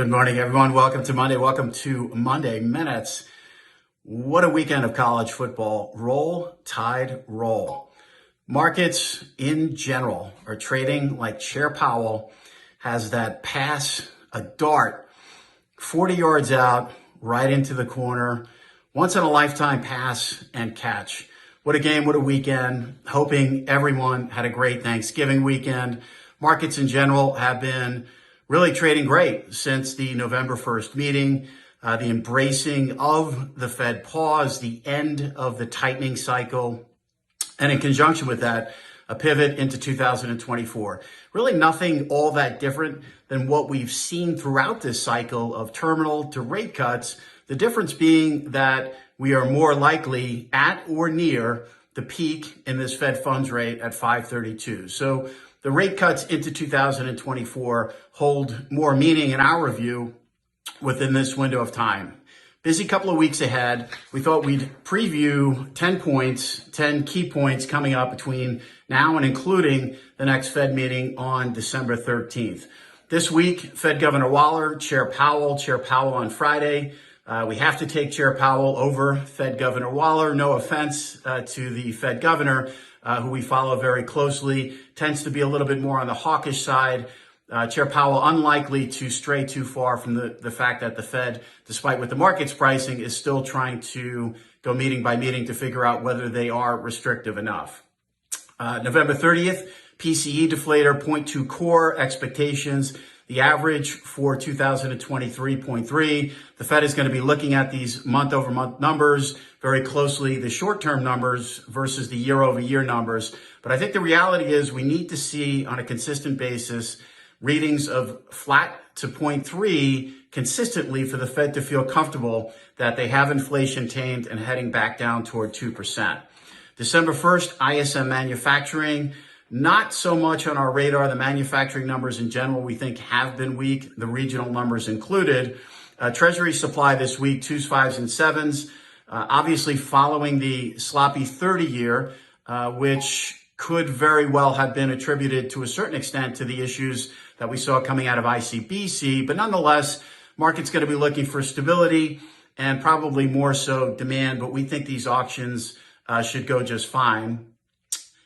Good morning, everyone. Welcome to Monday. Welcome to Monday Minutes. What a weekend of college football. Roll, Tide, roll. Markets in general are trading like Chair Powell has that pass, a dart, 40 yards out, right into the corner. Once in a lifetime pass and catch. What a game, what a weekend. Hoping everyone had a great Thanksgiving weekend. Markets in general have been really trading great since the November 1st meeting, the embracing of the Fed pause, the end of the tightening cycle, and in conjunction with that, a pivot into 2024. Really nothing all that different than what we've seen throughout this cycle of terminal to rate cuts, the difference being that we are more likely at or near the peak in this Fed funds rate at 532. So the rate cuts into 2024 hold more meaning in our view within this window of time. Busy couple of weeks ahead. We thought we'd preview 10 key points coming up between now and including the next Fed meeting on December 13th. This week, Fed Governor Waller, Chair Powell on Friday. We have to take Chair Powell over Fed Governor Waller. No offense to the Fed Governor, who we follow very closely, tends to be a little bit more on the hawkish side. Chair Powell unlikely to stray too far from the fact that the Fed, despite what the market's pricing, is still trying to go meeting by meeting to figure out whether they are restrictive enough. November 30th, PCE deflator, 0.2 core expectations. The average for 2023.3. The Fed is going to be looking at these month-over-month numbers very closely, the short-term numbers versus the year-over-year numbers. But I think the reality is we need to see on a consistent basis readings of flat to 0.3 consistently for the Fed to feel comfortable that they have inflation tamed and heading back down toward 2%. December 1st, ISM manufacturing. Not so much on our radar. The manufacturing numbers in general, we think, have been weak, the regional numbers included. Treasury supply this week, 2s, 5s, and 7s. Obviously following the sloppy 30-year, which could very well have been attributed to a certain extent to the issues that we saw coming out of ICBC. But nonetheless, market's going to be looking for stability and probably more so demand. But we think these auctions should go just fine.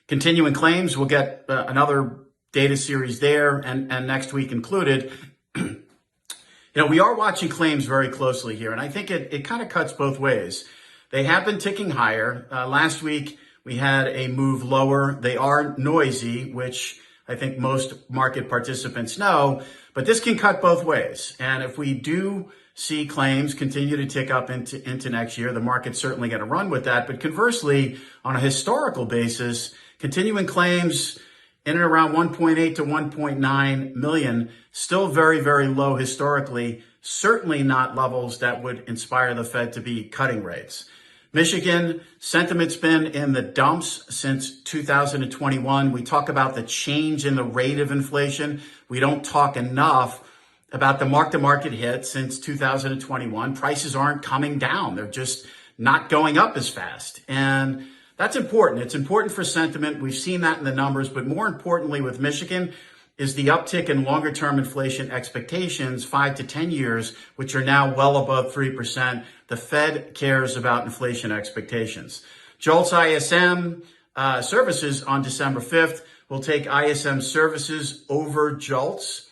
Continuing claims, we'll get another data series there and next week included. We are watching claims very closely here, and I think it kind of cuts both ways. They have been ticking higher. Last week, we had a move lower. They are noisy, which I think most market participants know, but this can cut both ways. And if we do see claims continue to tick up into next year, the market's certainly going to run with that. But conversely, on a historical basis, continuing claims in and around 1.8 to 1.9 million, still very, very low historically, certainly not levels that would inspire the Fed to be cutting rates. Michigan, sentiment's been in the dumps since 2021. We talk about the change in the rate of inflation. We don't talk enough about the mark-to-market hit since 2021. Prices aren't coming down. They're just not going up as fast. And that's important. It's important for sentiment. We've seen that in the numbers, but more importantly with Michigan is the uptick in longer-term inflation expectations, 5 to 10 years, which are now well above 3%. The Fed cares about inflation expectations. JOLTS ISM services on December 5th. We'll take ISM services over JOLTS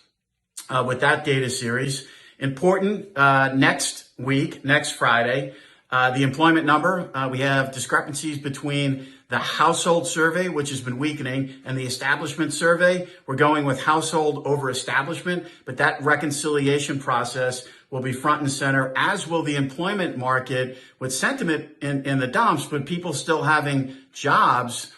with that data series. Important next week, next Friday, the employment number. We have discrepancies between the household survey, which has been weakening, and the establishment survey. We're going with household over establishment, but that reconciliation process will be front and center, as will the employment market with sentiment in the dumps, but people still having jobs.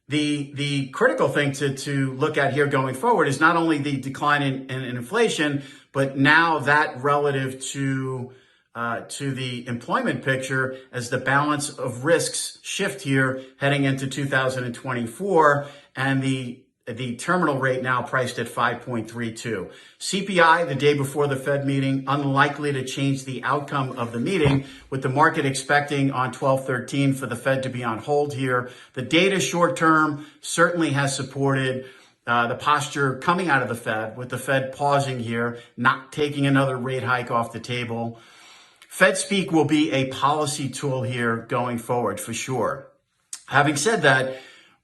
The critical thing to look at here going forward is not only the decline in inflation, but now that relative to the employment picture as the balance of risks shift here heading into 2024, and the terminal rate now priced at 5.32. CPI the day before the Fed meeting, unlikely to change the outcome of the meeting, with the market expecting on 12/13 for the Fed to be on hold here. The data short term certainly has supported the posture coming out of the Fed, with the Fed pausing here, not taking another rate hike off the table. Fed speak will be a policy tool here going forward for sure. Having said that,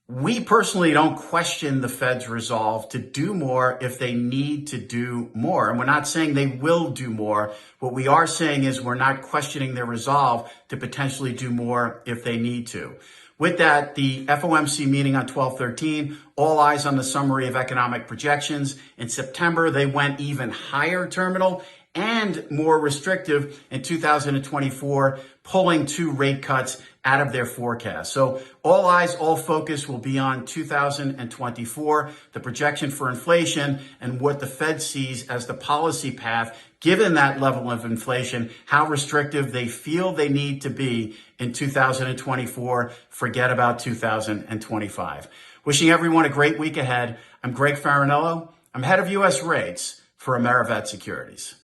we personally don't question the Fed's resolve to do more if they need to do more. And we're not saying they will do more. What we are saying is we're not questioning their resolve to potentially do more if they need to. With that, the FOMC meeting on 12/13, all eyes on the summary of economic projections. In September, they went even higher terminal and more restrictive in 2024, pulling 2 rate cuts out of their forecast. So all eyes, all focus will be on 2024, the projection for inflation and what the Fed sees as the policy path, given that level of inflation, how restrictive they feel they need to be in 2024. Forget about 2025. Wishing everyone a great week ahead. I'm Greg Faranello. I'm head of U.S. rates for AmeriVet Securities.